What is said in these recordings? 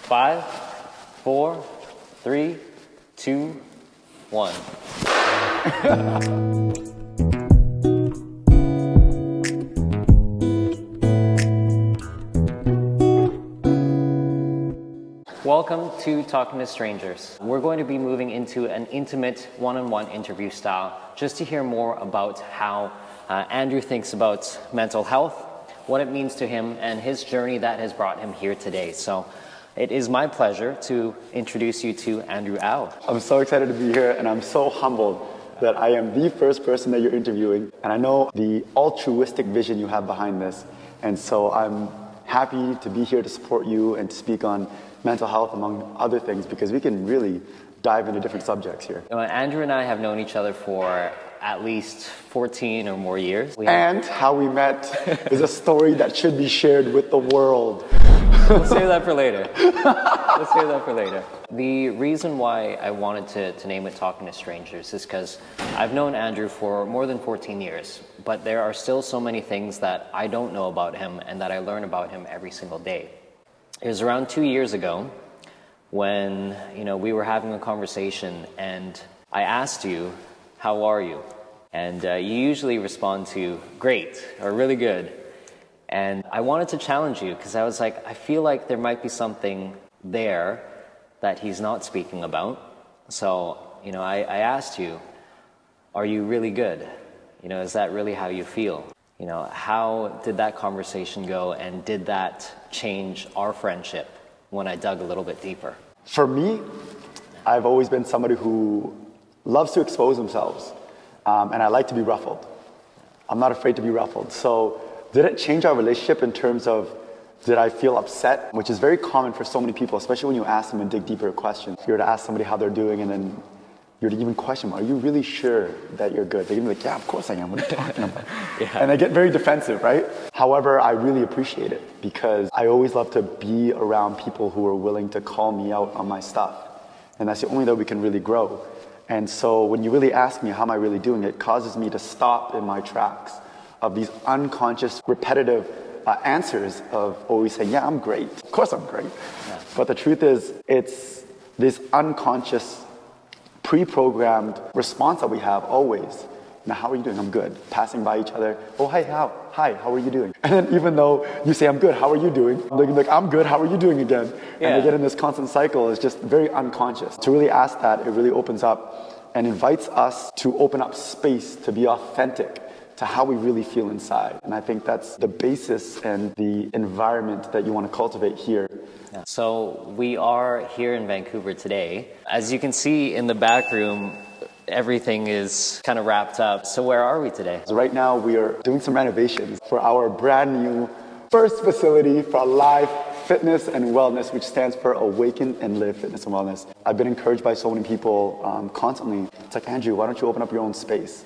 5, 4, 3, 2, 1. Welcome to Talking to Strangers. We're going to be moving into an intimate one-on-one interview style just to hear more about how Andrew thinks about mental health, what it means to him, and his journey that has brought him here today. So it is my pleasure to introduce you to Andrew Au. I'm so excited to be here, and I'm so humbled that I am the first person that you're interviewing. And I know the altruistic vision you have behind this. And so I'm happy to be here to support you and to speak on mental health, among other things, because we can really dive into different subjects here. Andrew and I have known each other for at least 14 or more years. And how we met is a story that should be shared with the world. We'll save that for later. Let's save that for later. The reason why I wanted to name it Talking to Strangers is because I've known Andrew for more than 14 years, but there are still so many things that I don't know about him and that I learn about him every single day. It was around 2 years ago when, we were having a conversation and I asked you, how are you? And you usually respond to great or really good. And I wanted to challenge you because I was like, I feel like there might be something there that he's not speaking about. So, I asked you, are you really good? Is that really how you feel? How did that conversation go, and did that change our friendship when I dug a little bit deeper? For me, I've always been somebody who loves to expose themselves, and I like to be ruffled. I'm not afraid to be ruffled. So did it change our relationship in terms of, did I feel upset? Which is very common for so many people, especially when you ask them and dig deeper questions. If you were to ask somebody how they're doing and then you're to even question them, are you really sure that you're good? They're going to be like, yeah, of course I am. What are you talking about? Yeah. And they get very defensive, right? However, I really appreciate it because I always love to be around people who are willing to call me out on my stuff. And that's the only way that we can really grow. And so when you really ask me how am I really doing, it causes me to stop in my tracks of these unconscious, repetitive answers of always saying, yeah, I'm great. Of course I'm great. Yeah. But the truth is, it's this unconscious, pre-programmed response that we have always. Now, how are you doing? I'm good. Passing by each other. Oh, hi, how are you doing? And then even though you say, I'm good, how are you doing? They're like, I'm good, how are you doing again? Yeah. And they get in this constant cycle. It's just very unconscious. To really ask that, it really opens up and invites us to open up space to be authentic to how we really feel inside. And I think that's the basis and the environment that you want to cultivate here. Yeah. So we are here in Vancouver today. As you can see in the back room, everything is kind of wrapped up. So where are we today? So right now we are doing some renovations for our brand new first facility for A.live Fitness and Wellness, which stands for Awaken and Live Fitness and Wellness. I've been encouraged by so many people constantly. It's like, Andrew, why don't you open up your own space?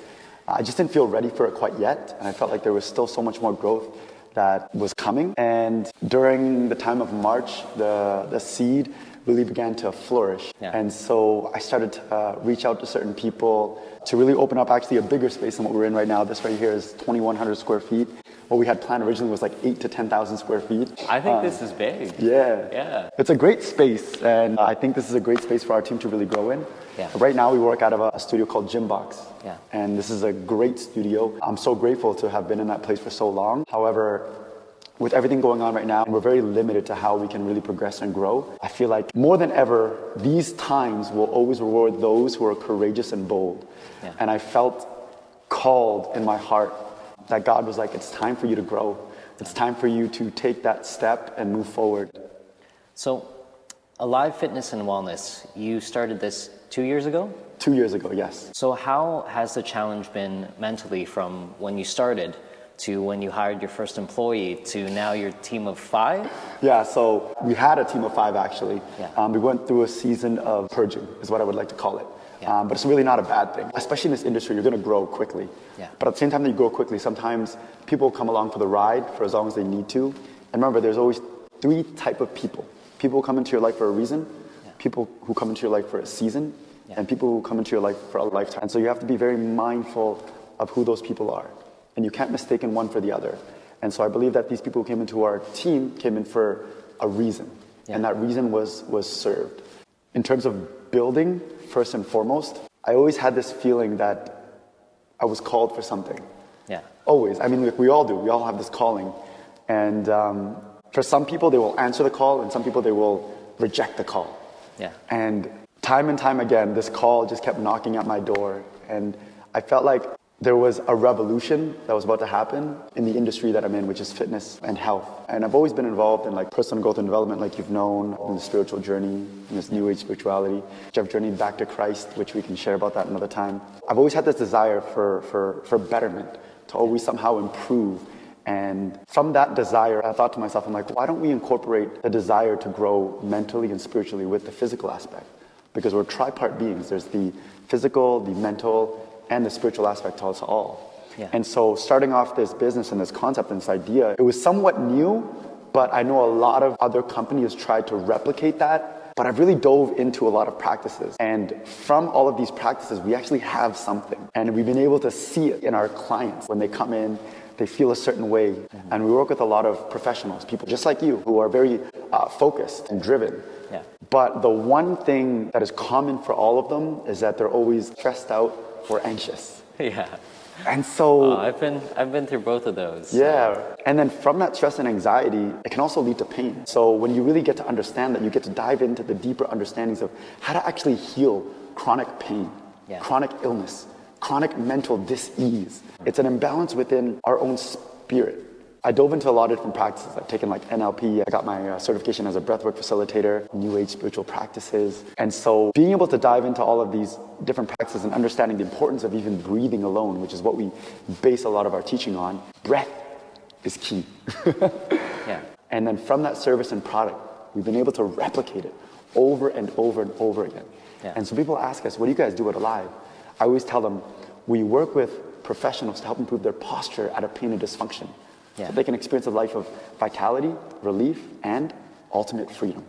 I just didn't feel ready for it quite yet, and I felt like there was still so much more growth that was coming. And during the time of March, the seed really began to flourish. Yeah. And so I started to reach out to certain people to really open up actually a bigger space than what we're in right now. This right here is 2,100 square feet. What we had planned originally was like 8,000 to 10,000 square feet. I think this is big. Yeah. It's a great space, and I think this is a great space for our team to really grow in. Yeah. Right now we work out of a studio called Gymbox. Yeah. And this is a great studio. I'm so grateful to have been in that place for so long. However, with everything going on right now, we're very limited to how we can really progress and grow. I feel like more than ever, these times will always reward those who are courageous and bold. Yeah. And I felt called in my heart that God was like, it's time for you to grow. It's time for you to take that step and move forward. So, A.live Fitness and Wellness, you started this 2 years ago? 2 years ago, yes. So how has the challenge been mentally from when you started to when you hired your first employee to now your team of 5? Yeah, so we had a team of 5 actually. Yeah. We went through a season of purging, is what I would like to call it. Yeah. But it's really not a bad thing. Especially in this industry, you're going to grow quickly. Yeah. But at the same time that you grow quickly, sometimes people come along for the ride for as long as they need to. And remember, there's always 3 types of people. People who come into your life for a reason, people who come into your life for a season, and people who come into your life for a lifetime. And so you have to be very mindful of who those people are. And you can't mistake one for the other. And so I believe that these people who came into our team came in for a reason. And that reason was served. In terms of building, first and foremost, I always had this feeling that I was called for something. Yeah. Always. I mean, like, we all do. We all have this calling. And for some people, they will answer the call, and some people, they will reject the call. Yeah. And time again, this call just kept knocking at my door. And I felt like there was a revolution that was about to happen in the industry that I'm in, which is fitness and health. And I've always been involved in like personal growth and development, like you've known, in the spiritual journey, in this new age spirituality, which I've journeyed back to Christ, which we can share about that another time. I've always had this desire for betterment, to always somehow improve. And from that desire, I thought to myself, I'm like, why don't we incorporate the desire to grow mentally and spiritually with the physical aspect? Because we're tripart beings. There's the physical, the mental, and the spiritual aspect to us all. Yeah. And so starting off this business and this concept and this idea, it was somewhat new, but I know a lot of other companies tried to replicate that, but I've really dove into a lot of practices. And from all of these practices, we actually have something. And we've been able to see it in our clients. When they come in, they feel a certain way. And we work with a lot of professionals, people just like you, who are very focused and driven. Yeah. But the one thing that is common for all of them is that they're always stressed out or anxious. Yeah. And so I've been through both of those. Yeah. And then from that stress and anxiety, it can also lead to pain. So when you really get to understand that, you get to dive into the deeper understandings of how to actually heal chronic pain, chronic illness, chronic mental dis-ease. It's an imbalance within our own spirit. I dove into a lot of different practices. I've taken like NLP. I got my certification as a breathwork facilitator, new age spiritual practices. And so being able to dive into all of these different practices and understanding the importance of even breathing alone, which is what we base a lot of our teaching on, breath is key. Yeah. And then from that service and product, we've been able to replicate it over and over and over again. Yeah. And so people ask us, what do you guys do at A.live? I always tell them, we work with professionals to help improve their posture out of pain and dysfunction. Yeah. So they can experience a life of vitality, relief, and ultimate freedom.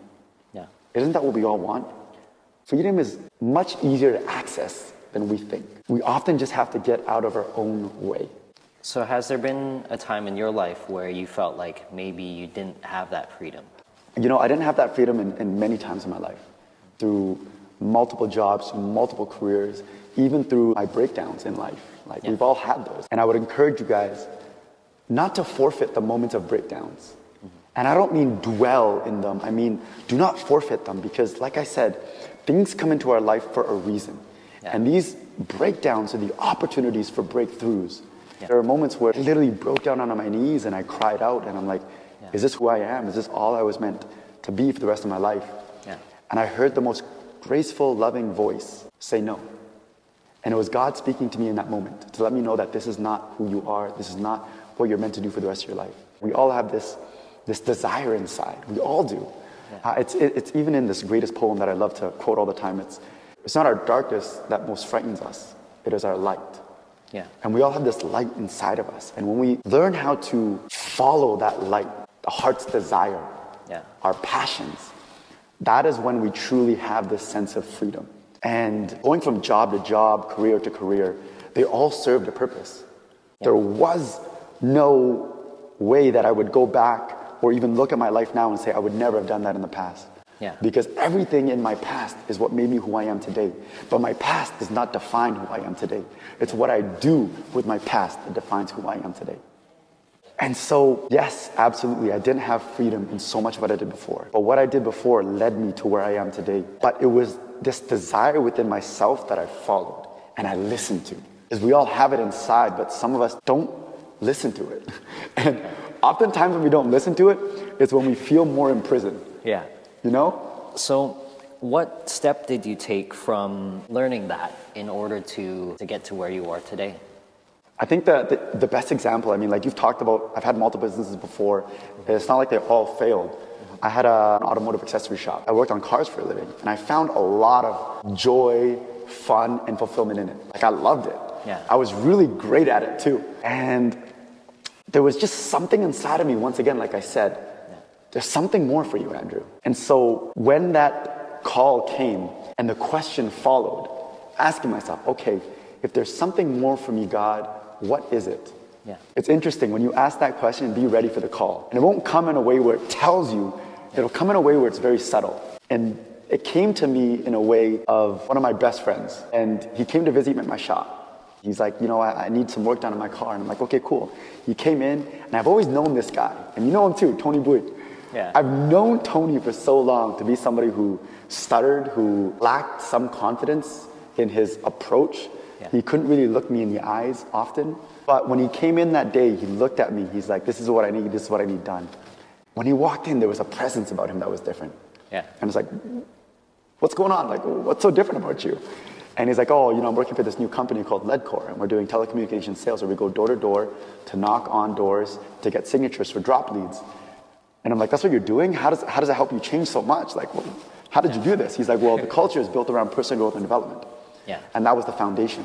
Yeah. Isn't that what we all want? Freedom is much easier to access than we think. We often just have to get out of our own way. So has there been a time in your life where you felt like maybe you didn't have that freedom? You know, I didn't have that freedom in many times in my life. Through multiple jobs, multiple careers, even through my breakdowns in life. Like, we've all had those. And I would encourage you guys not to forfeit the moments of breakdowns. And I don't mean dwell in them. I mean, do not forfeit them, because like I said, things come into our life for a reason. And these breakdowns are the opportunities for breakthroughs. There are moments where I literally broke down on my knees and I cried out and I'm like, is this who I am? Is this all I was meant to be for the rest of my life? And I heard the most graceful, loving voice say no. And it was God speaking to me in that moment to let me know that this is not who you are. This is not what you're meant to do for the rest of your life. We all have this desire inside. We all do. It's even in this greatest poem that I love to quote all the time. It's not our darkness that most frightens us. It is our light. And we all have this light inside of us. And when we learn how to follow that light, the heart's desire, our passions, that is when we truly have this sense of freedom. And going from job to job, career to career, they all served a purpose. There was no way that I would go back or even look at my life now and say I would never have done that in the past. Because everything in my past is what made me who I am today. But my past does not define who I am today. It's what I do with my past that defines who I am today. And so, yes, absolutely, I didn't have freedom in so much of what I did before. But what I did before led me to where I am today. But it was this desire within myself that I followed and I listened to. Because we all have it inside, but some of us don't listen to it. And oftentimes when we don't listen to it, it's when we feel more imprisoned. You know? So what step did you take from learning that in order to get to where you are today? I think that the best example, I mean, like you've talked about, I've had multiple businesses before. It's not like they all failed. I had an automotive accessory shop. I worked on cars for a living, and I found a lot of joy, fun, and fulfillment in it. Like, I loved it. I was really great at it too. And there was just something inside of me, once again, like I said, there's something more for you, Andrew. And so when that call came and the question followed, asking myself, okay, if there's something more for me, God, what is it? It's interesting, when you ask that question, be ready for the call. And it won't come in a way where it tells you It'll come in a way where it's very subtle. And it came to me in a way of one of my best friends. And he came to visit me at my shop. He's like, you know, I need some work done on my car. And I'm like, okay, cool. He came in, and I've always known this guy. And you know him too, Tony Bui. Yeah. I've known Tony for so long to be somebody who stuttered, who lacked some confidence in his approach. Yeah. He couldn't really look me in the eyes often. But when he came in that day, he looked at me. He's like, this is what I need. This is what I need done. When he walked in, there was a presence about him that was different. Yeah. And it's like, what's going on? Like, what's so different about you? And he's like, oh, you know, I'm working for this new company called Ledcore, and we're doing telecommunications sales where we go door to door to knock on doors to get signatures for drop leads. And I'm like, that's what you're doing? How does it help you change so much? Like, well, how did you do this? He's like, well, the culture is built around personal growth and development. Yeah. And that was the foundation.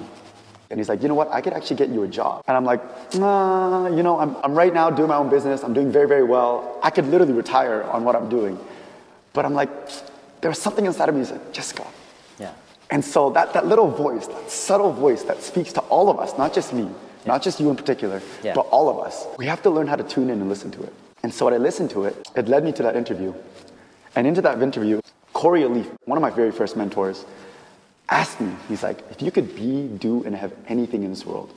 And he's like, you know what? I could actually get you a job. And I'm like, nah, you know, I'm right now doing my own business. I'm doing very, very well. I could literally retire on what I'm doing. But I'm like, there's something inside of me that said, just go. Yeah. And so that little voice, that subtle voice that speaks to all of us, not just me, not just you in particular, but all of us, we have to learn how to tune in and listen to it. And so when I listened to it, it led me to that interview. And into that interview, Corey A.live, one of my very first mentors, asked me, he's like, if you could be, do, and have anything in this world,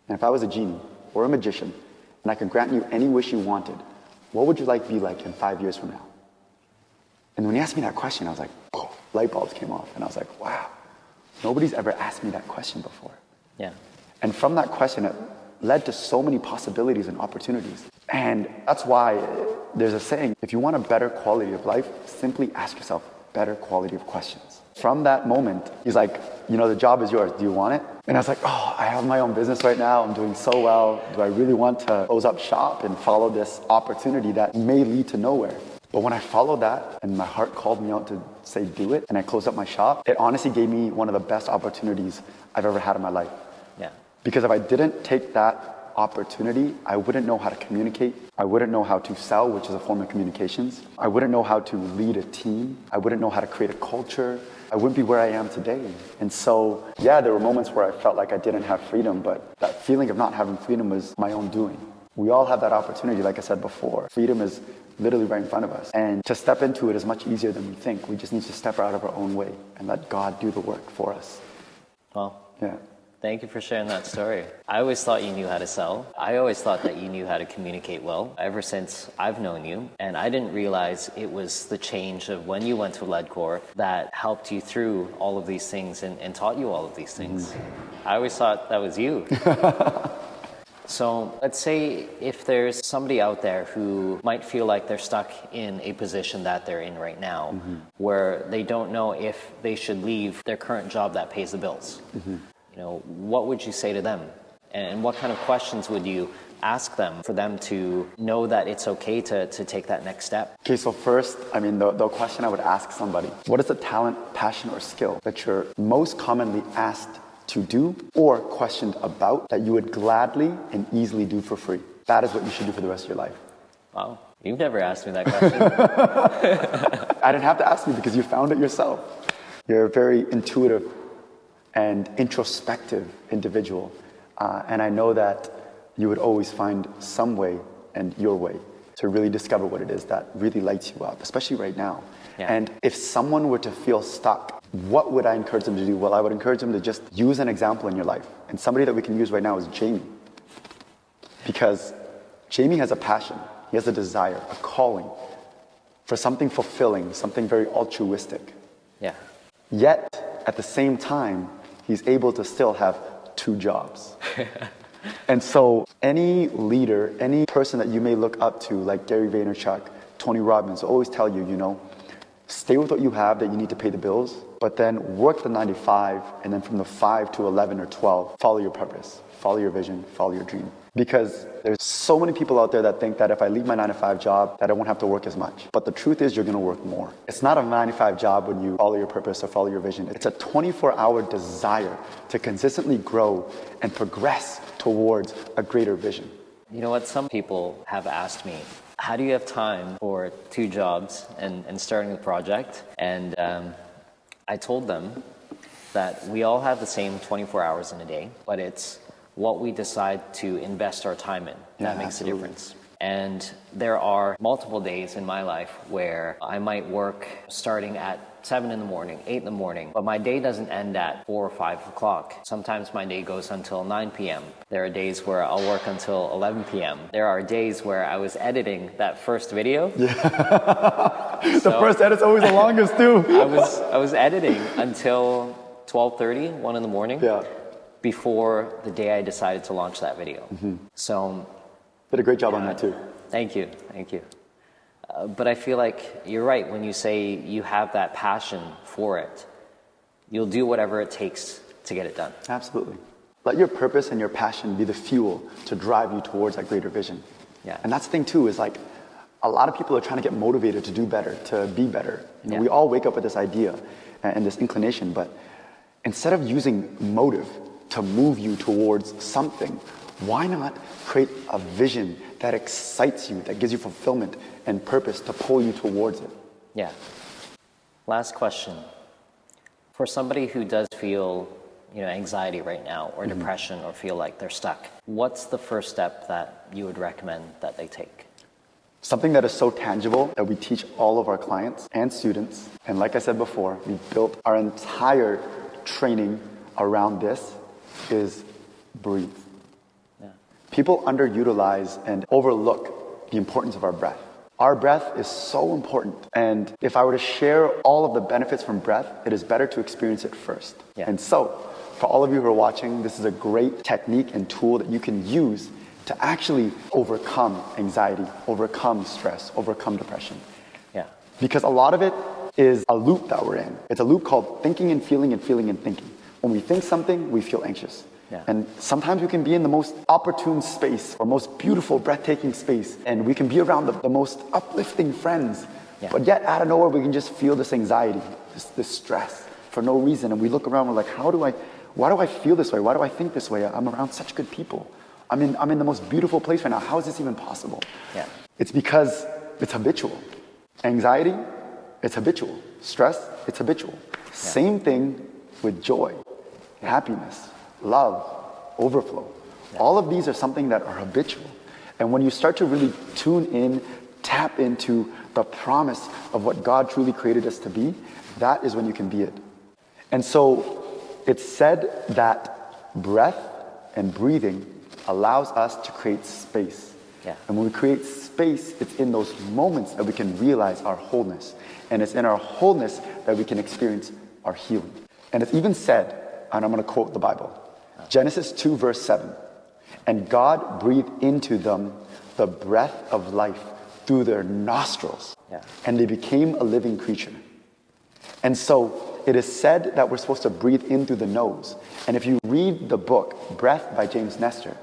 and if I was a genie or a magician, and I could grant you any wish you wanted, what would your life be like in 5 years from now? And when he asked me that question, I was like, oh, light bulbs came off. And I was like, wow, nobody's ever asked me that question before. Yeah. And from that question, it led to so many possibilities and opportunities. And that's why there's a saying, if you want a better quality of life, simply ask yourself better quality of questions. From that moment, he's like, you know, the job is yours. Do you want it? And I was like, oh, I have my own business right now. I'm doing so well. Do I really want to close up shop and follow this opportunity that may lead to nowhere? But when I followed that and my heart called me out to say do it and I closed up my shop, it honestly gave me one of the best opportunities I've ever had in my life. Yeah. Because if I didn't take that opportunity, I wouldn't know how to communicate. I wouldn't know how to sell, which is a form of communications. I wouldn't know how to lead a team. I wouldn't know how to create a culture. I wouldn't be where I am today. And so, yeah, there were moments where I felt like I didn't have freedom, but that feeling of not having freedom was my own doing. We all have that opportunity, like I said before. Freedom is literally right in front of us. And to step into it is much easier than we think. We just need to step out of our own way and let God do the work for us. Well, yeah. Thank you for sharing that story. I always thought you knew how to sell. I always thought that you knew how to communicate well ever since I've known you. And I didn't realize it was the change of when you went to Ledcore that helped you through all of these things and taught you all of these things. I always thought that was you. So let's say if there's somebody out there who might feel like they're stuck in a position that they're in right now, where they don't know if they should leave their current job that pays the bills. You know, what would you say to them? And what kind of questions would you ask them for them to know that it's okay to take that next step? Okay, so first, the question I would ask somebody, what is the talent, passion, or skill that you're most commonly asked to do or questioned about that you would gladly and easily do for free? That is what you should do for the rest of your life. Wow, you've never asked me that question. I didn't have to ask you because you found it yourself. You're a very intuitive and introspective individual. And I know that you would always find some way and your way to really discover what it is that really lights you up, especially right now. Yeah. And if someone were to feel stuck, what would I encourage them to do? Well, I would encourage them to just use an example in your life. And somebody that we can use right now is Jamie. Because Jamie has a passion, he has a desire, a calling for something fulfilling, something very altruistic. Yeah. Yet, at the same time, he's able to still have 2 jobs. And so any leader, any person that you may look up to, like Gary Vaynerchuk, Tony Robbins, always tell you, you know, stay with what you have that you need to pay the bills, but then work the 9 to 5, and then from the 5 to 11 or 12, follow your purpose, follow your vision, follow your dream. Because there's so many people out there that think that if I leave my 9 to 5 job, that I won't have to work as much. But the truth is you're going to work more. It's not a 9 to 5 job when you follow your purpose or follow your vision. It's a 24-hour desire to consistently grow and progress towards a greater vision. You know what? Some people have asked me, how do you have time for 2 jobs and starting a project? And I told them that we all have the same 24 hours in a day, but it's what we decide to invest our time in that makes a difference. And there are multiple days in my life where I might work starting at 7 in the morning, 8 in the morning, but my day doesn't end at 4 or 5 o'clock. Sometimes my day goes until 9 p.m. There are days where I'll work until 11 p.m. There are days where I was editing that first video. Yeah. The first edit's always the longest too. I was editing until 12:30, 1 in the morning. Yeah. Before the day I decided to launch that video. So did a great job on that too. Thank you. But I feel like you're right when you say you have that passion for it. You'll do whatever it takes to get it done. Absolutely. Let your purpose and your passion be the fuel to drive you towards that greater vision. Yeah. And that's the thing too, is like a lot of people are trying to get motivated to do better, to be better. You know, we all wake up with this idea and this inclination, but instead of using motive to move you towards something, why not create a vision that excites you, that gives you fulfillment and purpose to pull you towards it? Yeah. Last question. For somebody who does feel, anxiety right now or depression or feel like they're stuck, what's the first step that you would recommend that they take? Something that is so tangible that we teach all of our clients and students. And like I said before, we built our entire training around this is breathe. People underutilize and overlook the importance of our breath. Our breath is so important. And if I were to share all of the benefits from breath, it is better to experience it first. And so, for all of you who are watching, this is a great technique and tool that you can use to actually overcome anxiety, overcome stress, overcome depression. Because a lot of it is a loop that we're in. It's a loop called thinking and feeling and feeling and thinking. When we think something, we feel anxious. And sometimes we can be in the most opportune space or most beautiful, breathtaking space, and we can be around the most uplifting friends, but yet out of nowhere we can just feel this anxiety, this stress for no reason, and we look around, we're like, why do I feel this way? Why do I think this way? I'm around such good people. I'm in the most beautiful place right now. How is this even possible? It's because it's habitual. Anxiety, it's habitual. Stress, it's habitual. Same thing with joy, happiness, love, overflow. All of these are something that are habitual. And when you start to really tune in, tap into the promise of what God truly created us to be, that is when you can be it. And so it's said that breath and breathing allows us to create space. And when we create space, it's in those moments that we can realize our wholeness. And it's in our wholeness that we can experience our healing. And it's even said, and I'm going to quote the Bible, Genesis 2 verse 7, and God breathed into them the breath of life through their nostrils, and they became a living creature. And so it is said that we're supposed to breathe in through the nose. And if you read the book, Breath by James Nestor,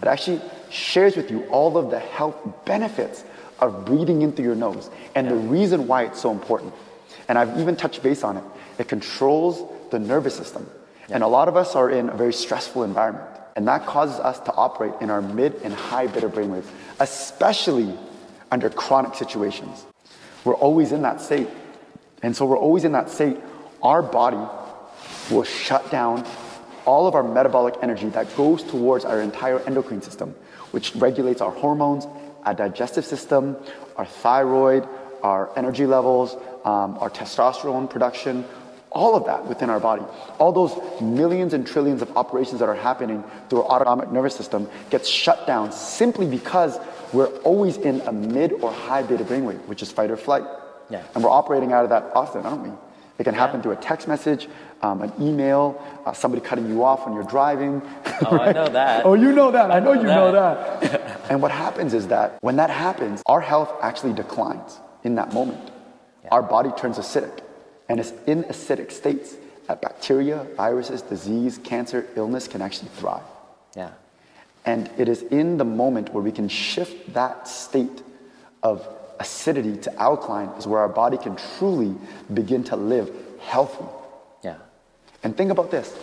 it actually shares with you all of the health benefits of breathing in through your nose and the reason why it's so important. And I've even touched base on it. It controls the nervous system. And a lot of us are in a very stressful environment. And that causes us to operate in our mid and high beta brainwaves, especially under chronic situations. We're always in that state. And so we're always in that state. Our body will shut down all of our metabolic energy that goes towards our entire endocrine system, which regulates our hormones, our digestive system, our thyroid, our energy levels, our testosterone production, all of that within our body. All those millions and trillions of operations that are happening through our autonomic nervous system gets shut down simply because we're always in a mid or high beta brainwave, which is fight or flight. And we're operating out of that often, aren't we? It can happen through a text message, an email, somebody cutting you off when you're driving. Oh, I know that. Oh, you know that. I know you know that. And what happens is that when that happens, our health actually declines in that moment. Our body turns acidic. And it's in acidic states that bacteria, viruses, disease, cancer, illness can actually thrive. And it is in the moment where we can shift that state of acidity to alkaline is where our body can truly begin to live healthy. And think about this.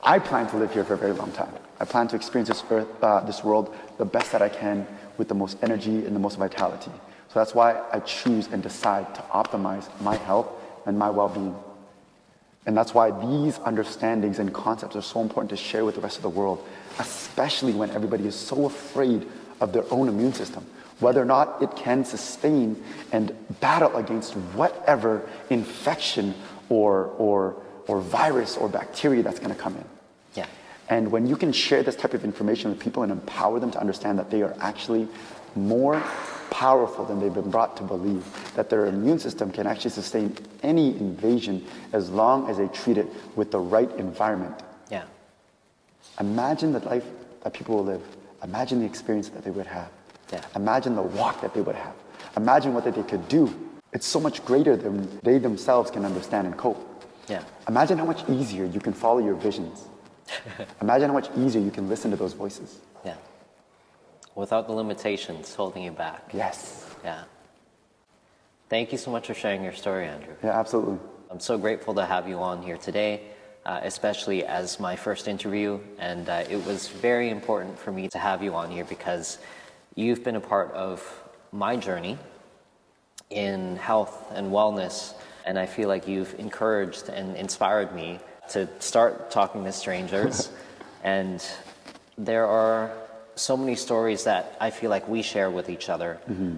I plan to live here for a very long time. I plan to experience this earth, this world, the best that I can with the most energy and the most vitality. So that's why I choose and decide to optimize my health and my well-being. And that's why these understandings and concepts are so important to share with the rest of the world, especially when everybody is so afraid of their own immune system, whether or not it can sustain and battle against whatever infection or virus or bacteria that's going to come in. Yeah. And when you can share this type of information with people and empower them to understand that they are actually more powerful than they've been brought to believe, that their immune system can actually sustain any invasion as long as they treat it with the right environment. Yeah. Imagine the life that people will live. Imagine the experience that they would have. Yeah. Imagine the walk that they would have. Imagine what that they could do. It's so much greater than they themselves can understand and cope. Yeah. Imagine how much easier you can follow your visions. Imagine how much easier you can listen to those voices. Yeah. Without the limitations holding you back. Yes. Yeah. Thank you so much for sharing your story, Andrew. Yeah, absolutely. I'm so grateful to have you on here today, especially as my first interview. And it was very important for me to have you on here because you've been a part of my journey in health and wellness. And I feel like you've encouraged and inspired me to start talking to strangers. And there are so many stories that I feel like we share with each other. Mm-hmm.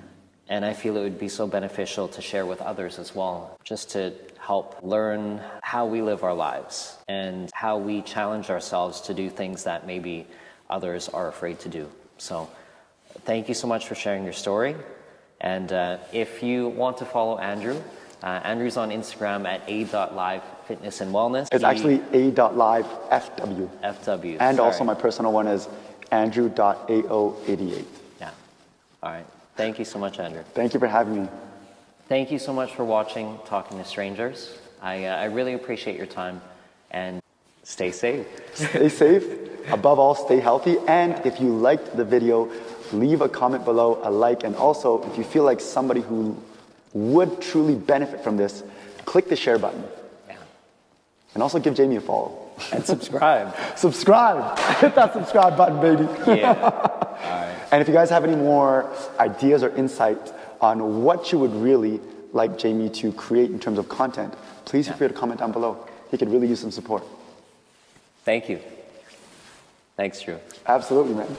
And I feel it would be so beneficial to share with others as well, just to help learn how we live our lives and how we challenge ourselves to do things that maybe others are afraid to do. So thank you so much for sharing your story. And if you want to follow Andrew, Andrew's on Instagram at A.live fitness and wellness. It's actually A.live FW. FW. And sorry. also my personal one is Andrew.AO88. Yeah. All right. Thank you so much, Andrew. Thank you for having me. Thank you so much for watching Talking to Strangers. I really appreciate your time, and stay safe. Stay safe. Above all, stay healthy. And if you liked the video, leave a comment below, a like, and also if you feel like somebody who would truly benefit from this, click the share button. Yeah. And also give Jamie a follow. And subscribe. Subscribe. Hit that subscribe button, baby. Yeah. All right. And if you guys have any more ideas or insight on what you would really like Jamie to create in terms of content, please feel free to comment down below. He could really use some support. Thank you. Thanks, Drew. Absolutely, man.